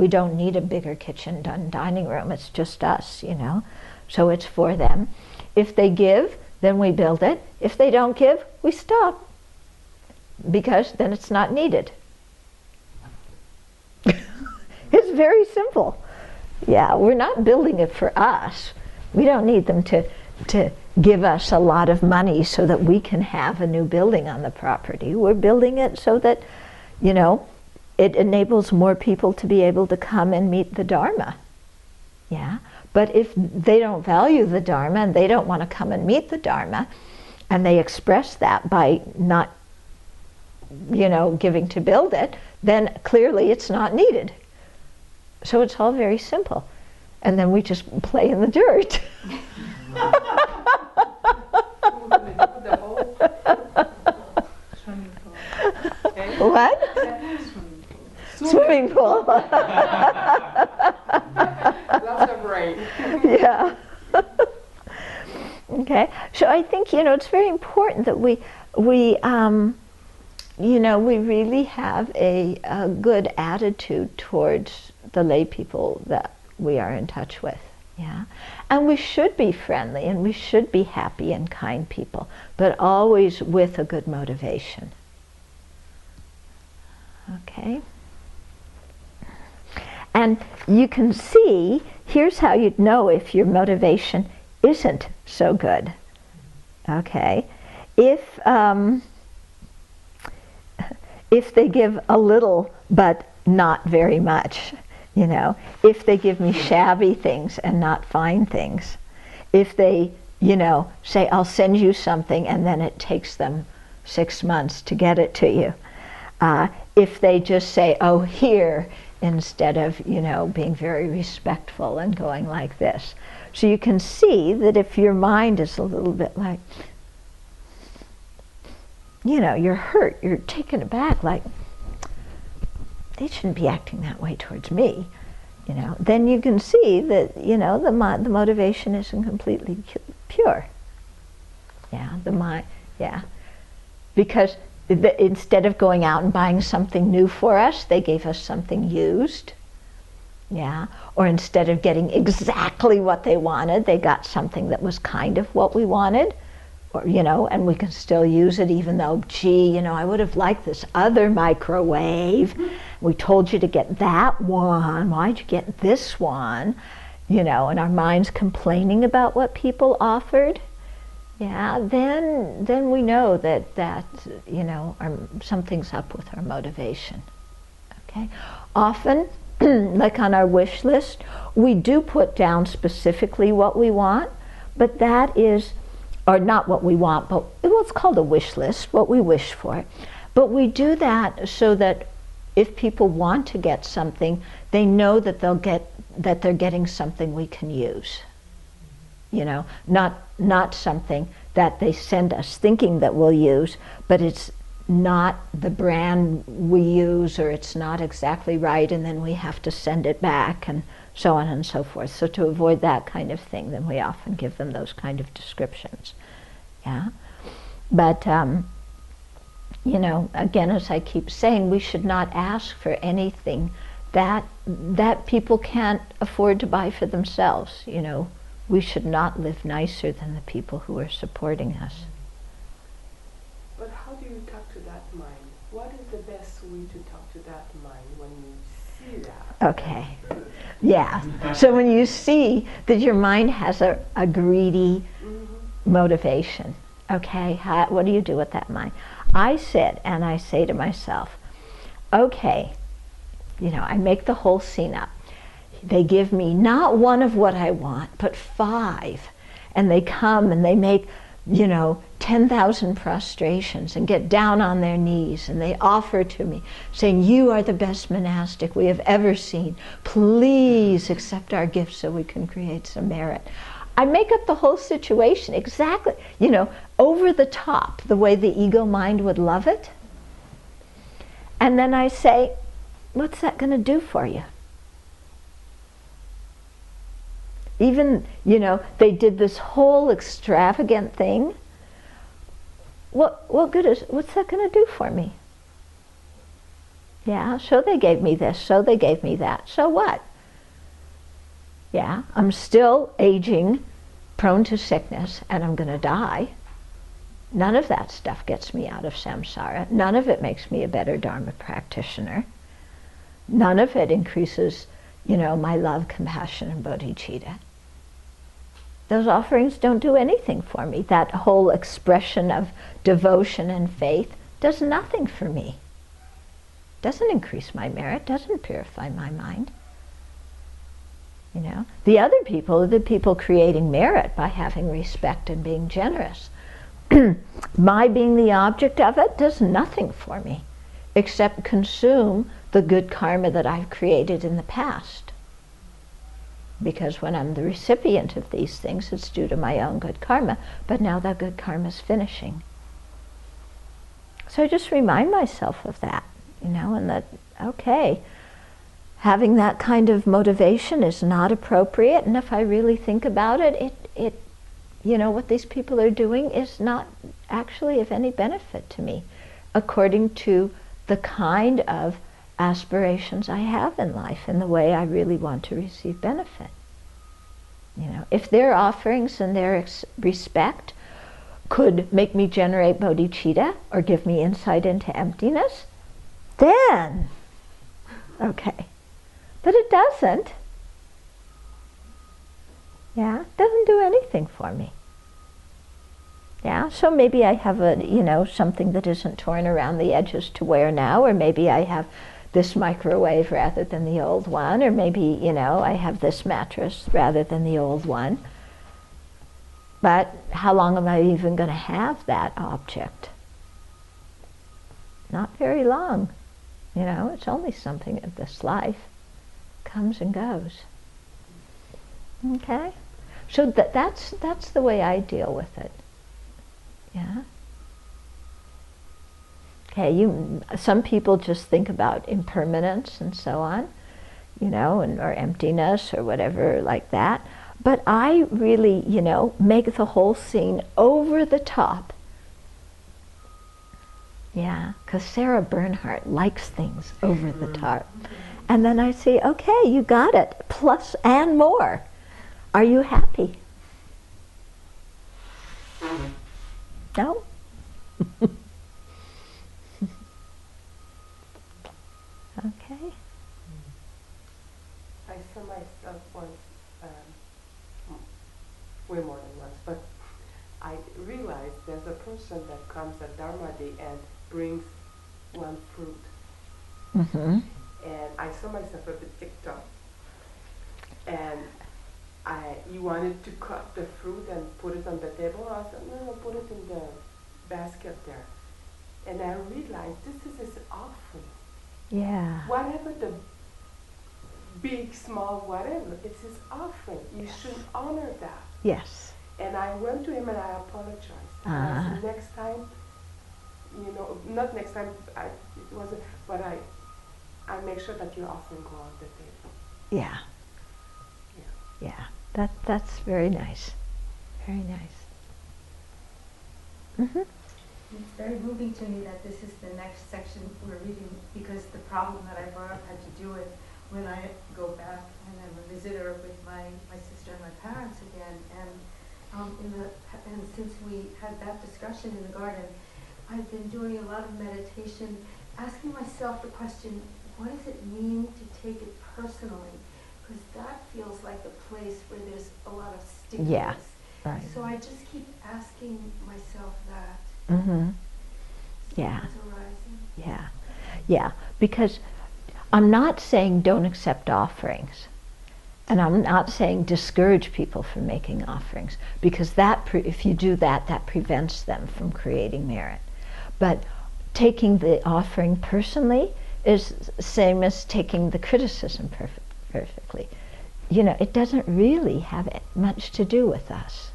[SPEAKER 1] don't need a bigger kitchen dining room, it's just us, so it's for them. If they give, then we build it. If they don't give, we stop, because then it's not needed. It's very simple. Yeah, we're not building it for us. We don't need them to give us a lot of money so that we can have a new building on the property. We're building it so that, it enables more people to be able to come and meet the Dharma. Yeah? But if they don't value the Dharma and they don't want to come and meet the Dharma, and they express that by not, giving to build it, then clearly it's not needed. So it's all very simple. And then we just play in the dirt. What? Swimming pool.
[SPEAKER 2] Lots of rain.
[SPEAKER 1] Yeah. Okay. So I think it's very important that we really have a good attitude towards the lay people that we are in touch with. Yeah, and we should be friendly and we should be happy and kind people, but always with a good motivation. Okay? And you can see, here's how you'd know if your motivation isn't so good. Okay? If they give a little but not very much, you know, if they give me shabby things and not fine things, if they, you know, say, I'll send you something and then it takes them 6 months to get it to you. If they just say, oh, here, instead of, you know, being very respectful and going like this. So you can see that if your mind is a little bit like, you know, you're hurt, you're taken aback, like, they shouldn't be acting that way towards me, you know, then you can see that, you know, the motivation isn't completely pure. Yeah, the mind, yeah. Because instead of going out and buying something new for us, they gave us something used. Yeah, or instead of getting exactly what they wanted, they got something that was kind of what we wanted. Or, you know, and we can still use it even though, gee, you know, I would have liked this other microwave. We told you to get that one. Why'd you get this one? You know, and our mind's complaining about what people offered. Yeah, then we know that you know, something's up with our motivation. Okay, often, like on our wish list, we do put down specifically what we want, but that is, or not what we want, but it's called a wish list, what we wish for. But we do that so that if people want to get something, they know that they're getting something we can use. You know, not something that they send us thinking that we'll use, but it's not the brand we use, or it's not exactly right, and then we have to send it back, and so on and so forth. So to avoid that kind of thing, then we often give them those kind of descriptions. Yeah, but you know, again, as I keep saying, we should not ask for anything that people can't afford to buy for themselves. You know, we should not live nicer than the people who are supporting us.
[SPEAKER 2] But how do you talk to that mind? What is the best way to talk to that mind when you see that?
[SPEAKER 1] Okay. Yeah. So when you see that your mind has a greedy motivation, okay, what do you do with that mind? I sit and I say to myself, okay, you know, I make the whole scene up. They give me not one of what I want, but 5. And they come and they make, you know, 10,000 prostrations and get down on their knees, and they offer to me, saying, you are the best monastic we have ever seen. Please accept our gift so we can create some merit. I make up the whole situation exactly, you know, over the top, the way the ego mind would love it. And then I say, what's that going to do for you? Even, you know, they did this whole extravagant thing. What good is, what's that going to do for me? Yeah, so they gave me this, so they gave me that. So what? Yeah, I'm still aging, prone to sickness, and I'm going to die. None of that stuff gets me out of samsara. None of it makes me a better Dharma practitioner. None of it increases, you know, my love, compassion, and bodhicitta. Those offerings don't do anything for me. That whole expression of devotion and faith does nothing for me. Doesn't increase my merit, doesn't purify my mind. You know, the other people are the people creating merit by having respect and being generous. My being the object of it does nothing for me, except consume the good karma that I've created in the past. Because when I'm the recipient of these things, it's due to my own good karma, but now that good karma is finishing. So I just remind myself of that, you know, and that, okay, having that kind of motivation is not appropriate, and if I really think about it, you know, what these people are doing is not actually of any benefit to me, according to the kind of aspirations I have in life and the way I really want to receive benefit. You know, if their offerings and their respect could make me generate bodhicitta or give me insight into emptiness, then, okay. But it doesn't. Yeah, it doesn't do anything for me. Yeah, so maybe I have a, you know, something that isn't torn around the edges to wear now, or maybe I have this microwave rather than the old one, or maybe, you know, I have this mattress rather than the old one. But how long am I even going to have that object? Not very long. You know, it's only something of this life. Comes and goes. Okay? So that's the way I deal with it. Yeah? Okay, some people just think about impermanence and so on, you know, or emptiness or whatever like that. But I really, you know, make the whole scene over the top. Yeah, because Sarah Bernhardt likes things over the top. And then I say, okay, you got it, plus and more. Are you happy? No? Okay.
[SPEAKER 2] I saw myself once, way more than once, but I realized there's a person that comes at Dharma Day and brings one fruit.
[SPEAKER 1] Mm-hmm.
[SPEAKER 2] And I saw myself a bit ticked off. And he wanted to cut the fruit and put it on the table. I said, no, put it in the basket there. And I realized this is his offering.
[SPEAKER 1] Yeah.
[SPEAKER 2] Whatever the big, small, whatever, it's his offering. You should honor that.
[SPEAKER 1] Yes.
[SPEAKER 2] And I went to him and I apologized. And I said, next time, you know, not next time, it wasn't, but I make sure that your offering go on the table.
[SPEAKER 1] Yeah. Yeah. That's very nice. Very nice. Mm-hmm.
[SPEAKER 4] It's very moving to me that this is the next section we're reading, because the problem that I brought up had to do with when I go back and I'm a visitor with my sister and my parents again, and since we had that discussion in the garden, I've been doing a lot of meditation, asking myself the question, what does it mean to take it personally? Because that feels like a place where there's a lot of stickiness.
[SPEAKER 1] Yeah, right.
[SPEAKER 4] So I just keep asking myself that.
[SPEAKER 1] Mm-hmm. Yeah.
[SPEAKER 4] Arising.
[SPEAKER 1] Yeah. Yeah. Because I'm not saying don't accept offerings. And I'm not saying discourage people from making offerings. Because if you do that, that prevents them from creating merit. But taking the offering personally is the same as taking the criticism perfectly. You know, it doesn't really have much to do with us.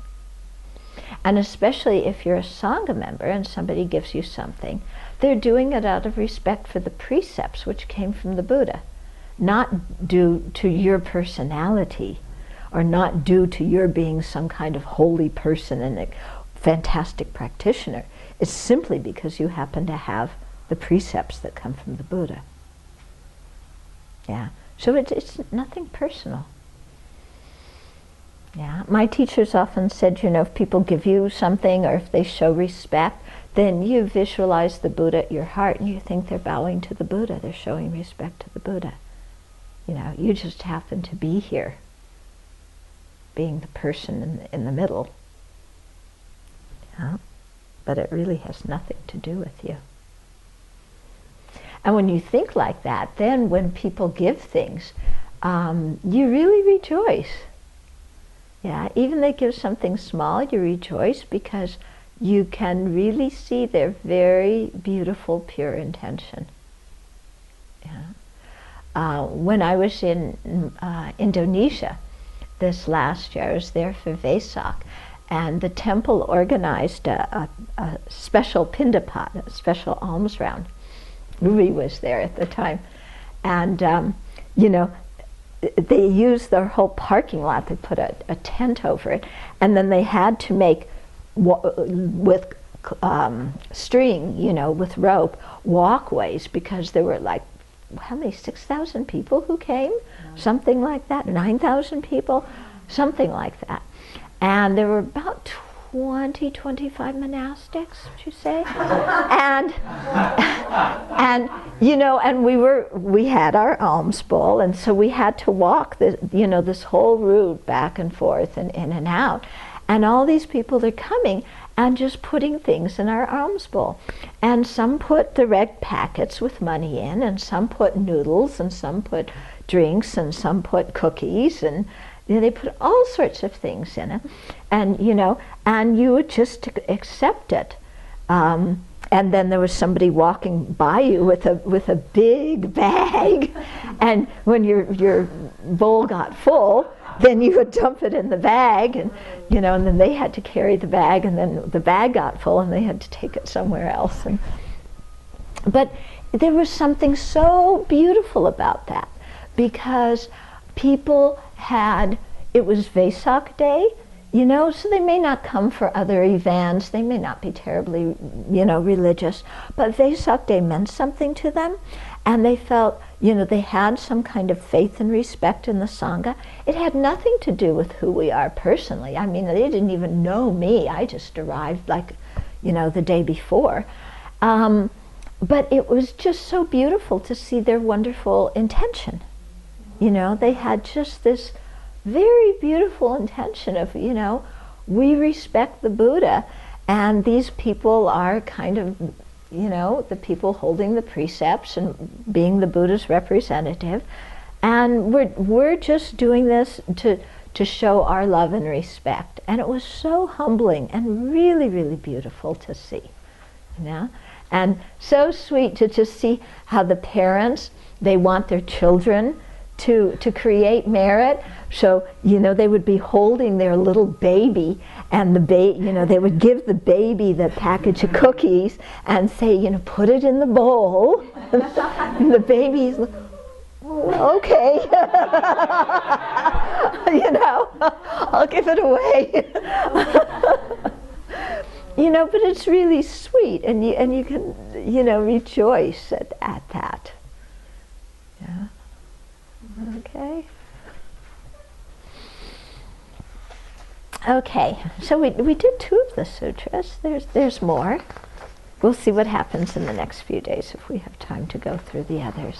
[SPEAKER 1] And especially if you're a Sangha member and somebody gives you something, they're doing it out of respect for the precepts which came from the Buddha, not due to your personality, or not due to your being some kind of holy person and a fantastic practitioner. It's simply because you happen to have the precepts that come from the Buddha. Yeah, so it's nothing personal. Yeah, my teachers often said, you know, if people give you something or if they show respect, then you visualize the Buddha at your heart and you think they're bowing to the Buddha, they're showing respect to the Buddha. You know, you just happen to be here, being the person in the middle. Yeah? But it really has nothing to do with you. And when you think like that, then when people give things, you really rejoice. Yeah, even they give something small, you rejoice because you can really see their very beautiful, pure intention. Yeah. When I was in Indonesia this last year, I was there for Vesak, and the temple organized a special pindapat, a special alms round. Ruby was there at the time, and you know, they used their whole parking lot. They put a tent over it, and then they had to make with string, you know, with rope, walkways, because there were like, how many, 6,000 people who came? Something like that, 9,000 people. something like that. And there were about 20, 25 monastics, would you say? and you know, and we had our alms bowl, and so we had to walk this whole route back and forth and in and out. And all these people are coming and just putting things in our alms bowl. And some put the red packets with money in, and some put noodles, and some put drinks, and some put cookies, and they put all sorts of things in it. And and you would just accept it. And then there was somebody walking by you with a big bag, and when your bowl got full, then you would dump it in the bag, and and then they had to carry the bag, and then the bag got full, and they had to take it somewhere else. But there was something so beautiful about that, because people it was Vesak Day, so they may not come for other events, they may not be terribly, religious, but Vesak Day meant something to them, and they felt, they had some kind of faith and respect in the Sangha. It had nothing to do with who we are personally. I mean, they didn't even know me. I just arrived the day before. But it was just so beautiful to see their wonderful intention. They had just this very beautiful intention of, we respect the Buddha, and these people are kind of, the people holding the precepts and being the Buddha's representative, and we're just doing this to show our love and respect. And it was so humbling and really, really beautiful to see, and so sweet to just see how the parents, they want their children to create merit. So, they would be holding their little baby, and they would give the baby the package of cookies and say, put it in the bowl. And the baby's like, oh, okay. I'll give it away. But it's really sweet, and you can, rejoice at that. Yeah. Okay. Okay, so we did 2 of the sutras. There's more. We'll see what happens in the next few days if we have time to go through the others.